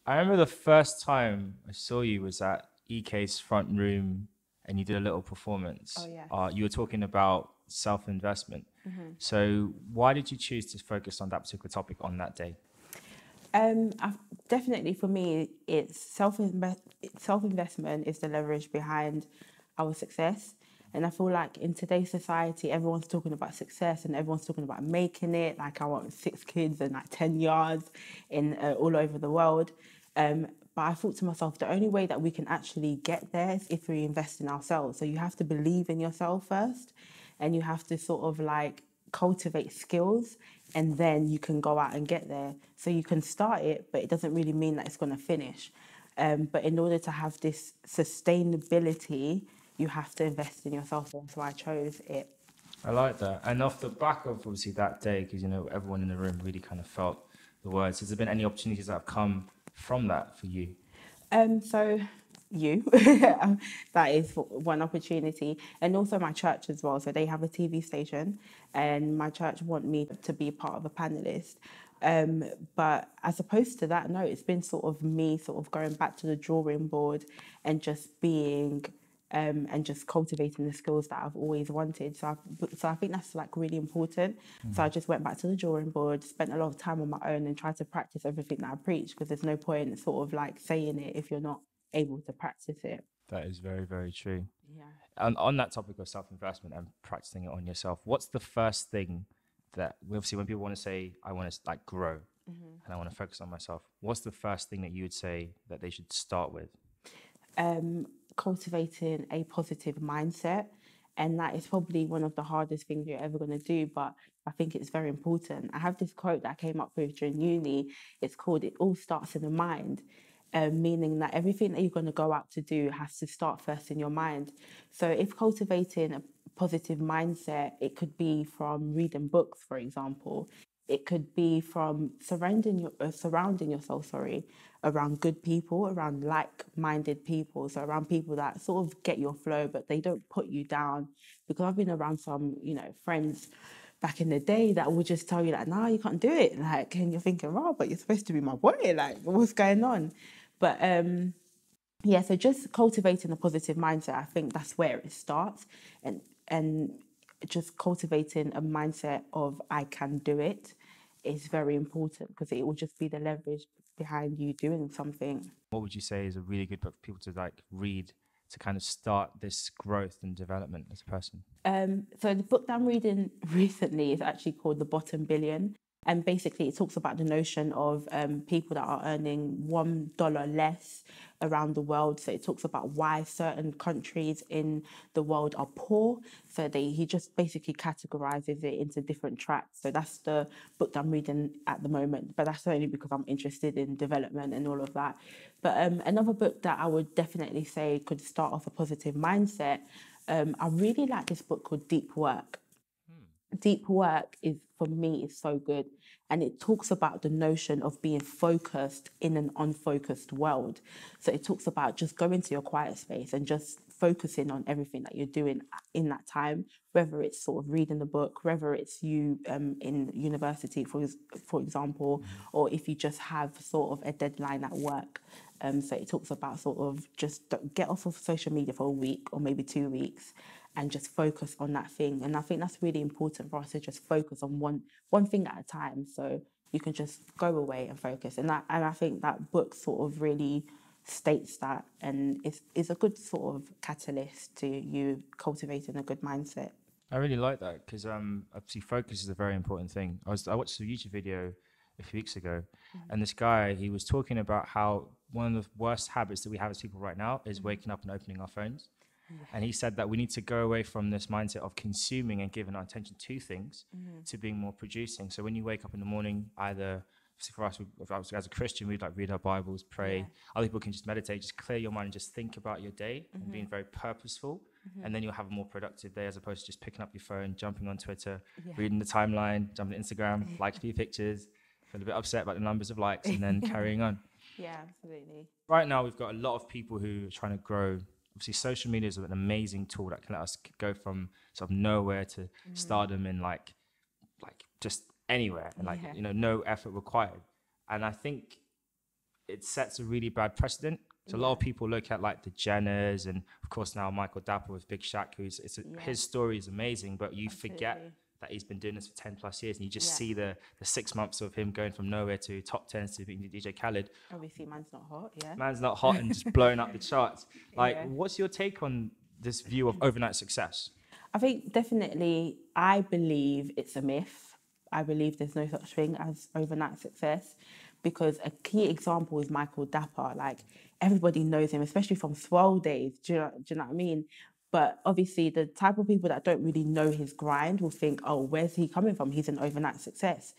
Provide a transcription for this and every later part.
I remember the first time I saw you was at EK's front room and you did a little Oh performance. yes. You were talking about self-investment. So why did you choose to focus on that particular topic on that day? Definitely for me, it's self investment is the leverage behind our success. And I feel like in today's society, everyone's talking about success and everyone's talking about making it. Like I want 6 kids and like 10 yards in all over the world. But I thought to myself, the only way that we can actually get there is if we invest in ourselves. So you have to believe in yourself first, and you have to sort of like cultivate skills, and then you can go out and get there. So you can start it, but it doesn't really mean that it's going to finish. But in order to have this sustainability, you have to invest in yourself. That's why I chose it. I like that. And off the back of obviously that day, because you know everyone in the room really kind of felt the words. Has there been any opportunities that have come from that for you? So you, that is one opportunity, and also my church as well. So they have a TV station, and my church want me to be part of a panelist. But as opposed to that, no, it's been sort of me sort of going back to the drawing board and just being and just cultivating the skills that I've always wanted. So I think that's like really important. So I just went back to the drawing board, spent a lot of time on my own, and tried to practice everything that I preach, because there's no point in sort of like saying it if you're not able to practice it. That is very, very true. Yeah. And on that topic of self-investment and practicing it on yourself, what's the first thing that obviously when people want to say, I want to like grow and I want to focus on myself, what's the first thing that you would say that they should start with? Cultivating a positive mindset. And that is probably one of the hardest things you're ever going to do. But I think it's very important. I have this quote that I came up with during uni. It's called "It all starts in the mind." Meaning that everything that you're going to go out to do has to start first in your mind. So, if cultivating a positive mindset, it could be from reading books, for example. It could be from surrounding yourself, sorry, around good people, around like-minded people, so around people that sort of get your flow, but they don't put you down. Because I've been around some, friends back in the day that would just tell you like, "No, you can't do it." Like, and you're thinking, "Oh, but you're supposed to be my boy. Like, what's going on?" But yeah, so just cultivating a positive mindset, I think that's where it starts, and just cultivating a mindset of I can do it is very important, because it will just be the leverage behind you doing something. What would you say is a really good book for people to like read to kind of start this growth and development as a person? So the book that I'm reading recently is actually called The Bottom Billion. And basically, it talks about the notion of people that are earning $1 less around the world. So it talks about why certain countries in the world are poor. So he just basically categorizes it into different tracks. So that's the book that I'm reading at the moment. But that's only because I'm interested in development and all of that. But another book that I would definitely say could start off a positive mindset. I really like this book called Deep Work. Deep Work is, for me, is so good, and it talks about the notion of being focused in an unfocused world. So it talks about just going to your quiet space and just focusing on everything that you're doing in that time, whether it's sort of reading the book, whether it's you in university, for example, or if you just have sort of a deadline at work. So it talks about sort of just get off of social media for a week or maybe 2 weeks, and just focus on that thing. And I think that's really important for us to just focus on one thing at a time. So you can just go away and focus. And I think that book sort of really states that, and is a good sort of catalyst to you cultivating a good mindset. I really like that because obviously focus is a very important thing. I watched a YouTube video a few weeks ago, and this guy he was talking about how one of the worst habits that we have as people right now is waking up and opening our phones. And he said that we need to go away from this mindset of consuming and giving our attention to things to being more producing. So when you wake up in the morning, either for us, as a Christian, we'd like read our Bibles, pray. Yeah. Other people can just meditate, just clear your mind and just think about your day and being very purposeful. And then you'll have a more productive day as opposed to just picking up your phone, jumping on Twitter, Yeah. reading the timeline, jumping to Instagram, like a few pictures, feel a bit upset about the numbers of likes and then carrying on. Yeah, absolutely. Right now, we've got a lot of people who are trying to grow. Obviously, social media is an amazing tool that can let us go from sort of nowhere to stardom in like just anywhere and like Yeah. no effort required. And I think it sets a really bad precedent. So a lot of people look at like the Jenners and of course now Michael Dapper with Big Shaq, his story is amazing, but you forget that he's been doing this for 10 plus years, and you just see the 6 months of him going from nowhere to top 10s to being DJ Khaled. Obviously, man's not hot, Man's not hot and just blowing up the charts. Like, what's your take on this view of overnight success? I think definitely, I believe it's a myth. I believe there's no such thing as overnight success, because a key example is Michael Dapper. Like, everybody knows him, especially from Swell days. Do you know what I mean? But obviously, the type of people that don't really know his grind will think, oh, where's he coming from? He's an overnight success.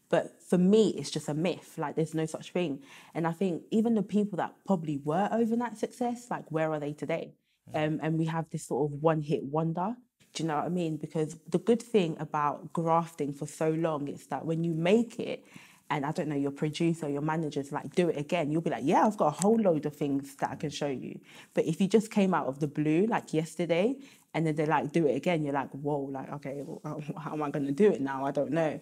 But for me, it's just a myth. Like, there's no such thing. And I think even the people that probably were overnight success, like, where are they today? And we have this sort of one-hit wonder. Do you know what I mean? Because the good thing about grafting for so long is that when you make it, and I don't know, your producer, your manager's like, do it again, you'll be like, yeah, I've got a whole load of things that I can show you. But if you just came out of the blue, like yesterday, and then they're like, do it again, you're like, whoa, like, okay, well, how am I going to do it now? I don't know.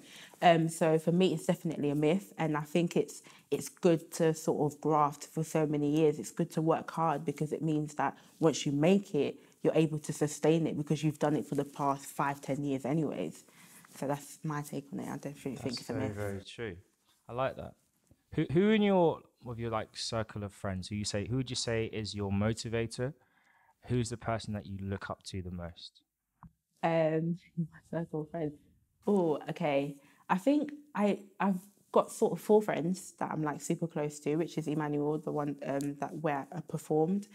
So for me, it's definitely a myth. And I think it's good to sort of graft for so many years. It's good to work hard, because it means that once you make it, you're able to sustain it because you've done it for the past 5-10 years anyways. So that's my take on it. I definitely think it's a myth. Very, very true. I like that. Who in your like circle of friends, who would you say is your motivator? Who's the person that you look up to the most? My circle of friends. Oh, okay. I think I've got sort of 4 friends that I'm like super close to, which is Emmanuelle, the one where I performed.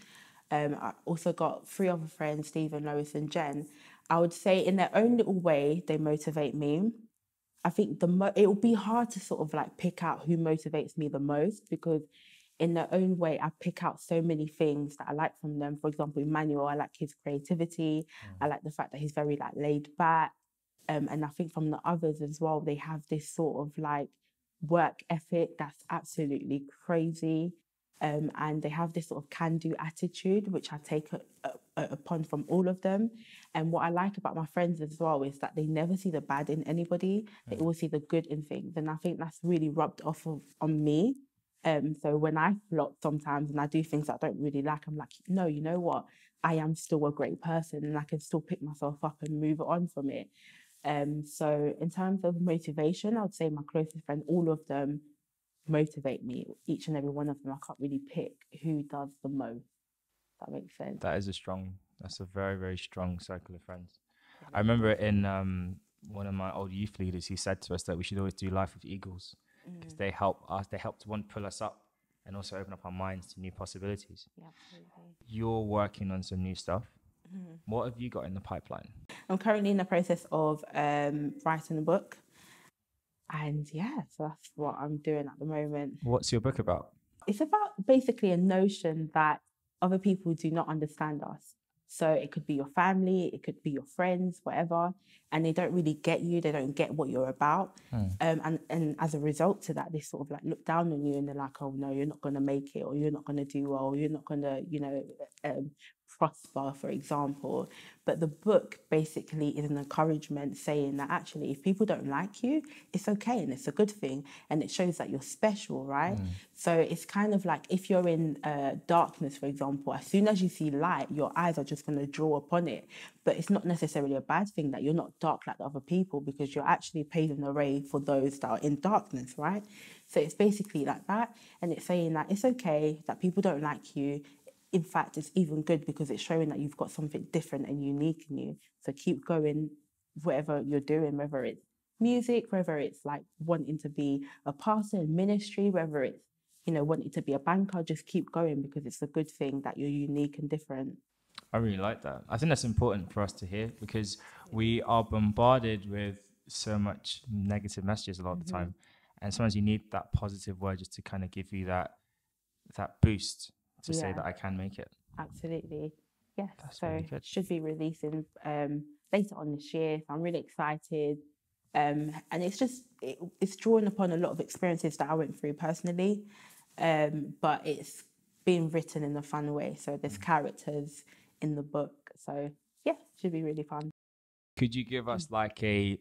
I also got 3 other friends, Stephen, Lois, and Jen. I would say in their own little way, they motivate me. I think it will be hard to sort of like pick out who motivates me the most, because in their own way, I pick out so many things that I like from them. For example, Emmanuelle, I like his creativity. I like the fact that he's very like laid back. And I think from the others as well, they have this sort of like work ethic that's absolutely crazy. And they have this sort of can-do attitude, which I take upon from all of them. And what I like about my friends as well is that they never see the bad in anybody. They always see the good in things. And I think that's really rubbed off on me. So when I flop sometimes and I do things that I don't really like, I'm like, no, you know what? I am still a great person, and I can still pick myself up and move on from it. So in terms of motivation, I would say my closest friend, all of them motivate me, each and every one of them. I can't really pick who does the most. That makes sense. That's a very, very strong circle of friends. I remember in one of my old youth leaders, he said to us that we should always do life with eagles, because they help to pull us up and also open up our minds to new possibilities. Yeah, absolutely. You're working on some new stuff. What have you got in the pipeline? I'm currently in the process of writing a book. And yeah, so that's what I'm doing at the moment. What's your book about? It's about basically a notion that other people do not understand us. So it could be your family, it could be your friends, whatever, and they don't really get you, they don't get what you're about. And as a result to that, they sort of like look down on you and they're like, oh no, you're not going to make it, or you're not going to do well, or you're not going to, prosper, for example. But the book basically is an encouragement saying that actually, if people don't like you, it's okay and it's a good thing, and it shows that you're special, right? So it's kind of like if you're in darkness, for example, as soon as you see light, your eyes are just going to draw upon it. But it's not necessarily a bad thing that you're not dark like the other people, because you're actually paving the way for those that are in darkness, right? So it's basically like that. And it's saying that it's okay that people don't like you. In fact, it's even good because it's showing that you've got something different and unique in you. So keep going, whatever you're doing, whether it's music, whether it's like wanting to be a pastor in ministry, whether it's, wanting to be a banker, just keep going, because it's a good thing that you're unique and different. I really like that. I think that's important for us to hear, because we are bombarded with so much negative messages a lot of the time. And sometimes you need that positive word just to kind of give you that boost to say that I can make it. Absolutely. Yes. That's so really good. Should be releasing later on this year. So I'm really excited. And it's drawing upon a lot of experiences that I went through personally. But it's being written in a fun way. So there's characters in the book. So yeah, should be really fun. Could you give us like a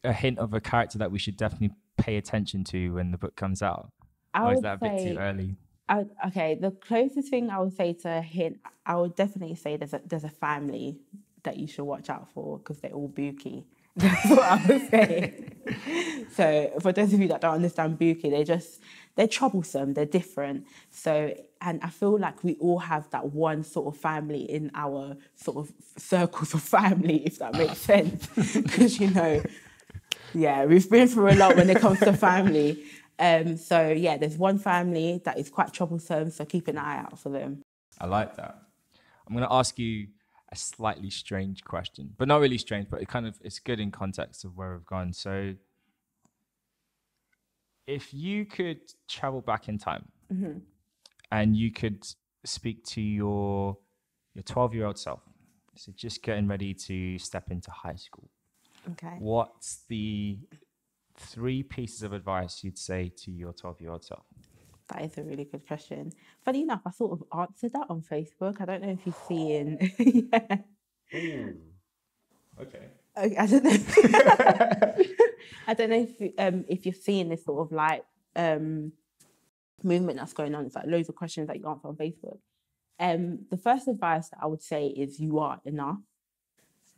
hint of a character that we should definitely pay attention to when the book comes out? I Or is would that a bit too say, early? okay, the closest thing I would say to a hint, I would definitely say there's a family that you should watch out for because they're all bookie. That's what I would say. So for those of you that don't understand bookie, they're troublesome, they're different. So, and I feel like we all have that one sort of family in our sort of circles of family, if that makes sense. Because, yeah, we've been through a lot when it comes to family. So yeah, there's one family that is quite troublesome, so keep an eye out for them. I like that. I'm going to ask you a slightly strange question, but not really strange, but it's good in context of where we've gone. So if you could travel back in time and you could speak to your 12-year-old self, so just getting ready to step into high school, Okay. what's the 3 pieces of advice you'd say to your 12-year-old self? That is a really good question. Funny enough, I sort of answered that on Facebook. I don't know if you've seen. Yeah. Ooh. Okay. I don't know. I don't know if you're seeing this sort of like movement that's going on. It's like loads of questions that you answer on Facebook. The first advice that I would say is you are enough.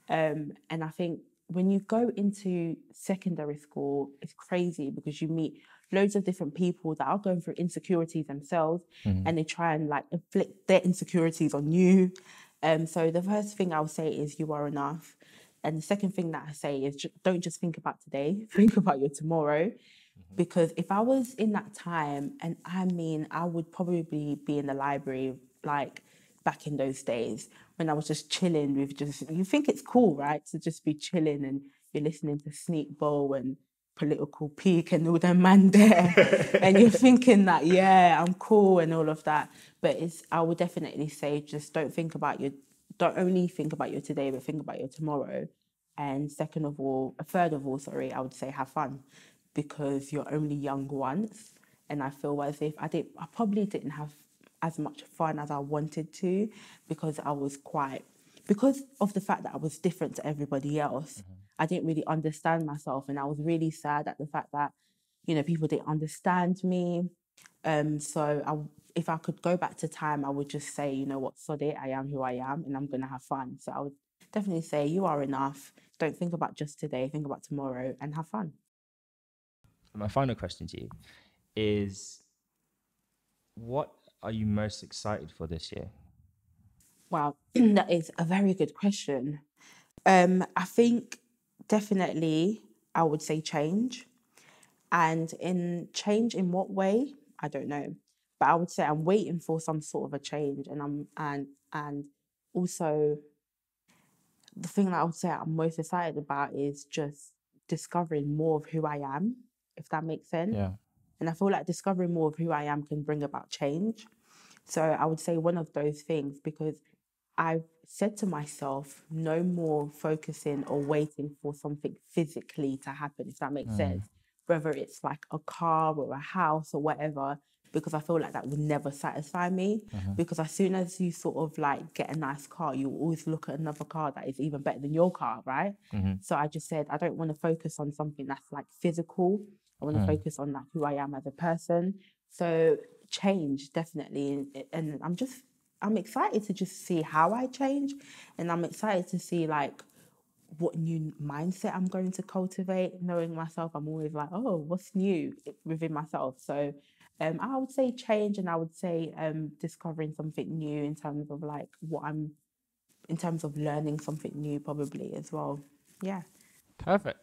And I think when you go into secondary school, it's crazy because you meet loads of different people that are going through insecurities themselves, and they try and like inflict their insecurities on you. So the first thing I would say is you are enough. And the second thing that I say is don't just think about today, think about your tomorrow. Because if I was in that time, and I would probably be in the library, like back in those days when I was just chilling with you think it's cool, right? To just be chilling and you're listening to Sneak Bowl and Political Peak and all them man there. And you're thinking that, yeah, I'm cool and all of that. But I would definitely say just don't only think about your today, but think about your tomorrow. And third of all, I would say have fun because you're only young once. And I feel as if I probably didn't have as much fun as I wanted to because because of the fact that I was different to everybody else. I didn't really understand myself, and I was really sad at the fact that, people didn't understand me. If I could go back to time, I would just say, you know what, sod it, I am who I am, and I'm going to have fun. So I would definitely say you are enough. Don't think about just today, think about tomorrow and have fun. My final question to you is, what are you most excited for this year? Wow, that is a very good question. I think definitely I would say change. And in change in what way? I don't know. But I would say I'm waiting for some sort of a change, and also the thing that I would say I'm most excited about is just discovering more of who I am, if that makes sense. Yeah. And I feel like discovering more of who I am can bring about change. So I would say one of those things, because I've said to myself, no more focusing or waiting for something physically to happen, if that makes sense. Whether it's like a car or a house or whatever, because I feel like that would never satisfy me. Because as soon as you sort of like get a nice car, you always look at another car that is even better than your car, right? So I just said, I don't want to focus on something that's like physical. I want to focus on like who I am as a person. So change, definitely. And I'm excited to just see how I change. And I'm excited to see like what new mindset I'm going to cultivate. Knowing myself, I'm always like, oh, what's new within myself? So I would say change, and I would say discovering something new in terms of like in terms of learning something new probably as well. Yeah. Perfect.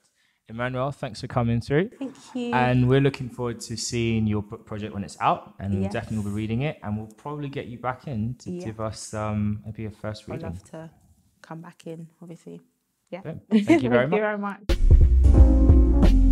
Emmanuelle, thanks for coming through. Thank you. And we're looking forward to seeing your book project when it's out, and we'll Yes. definitely be reading it, and we'll probably get you back in to give us maybe a first reading. I'd love to come back in, obviously. Yeah. Thank you very Thank much. you very much.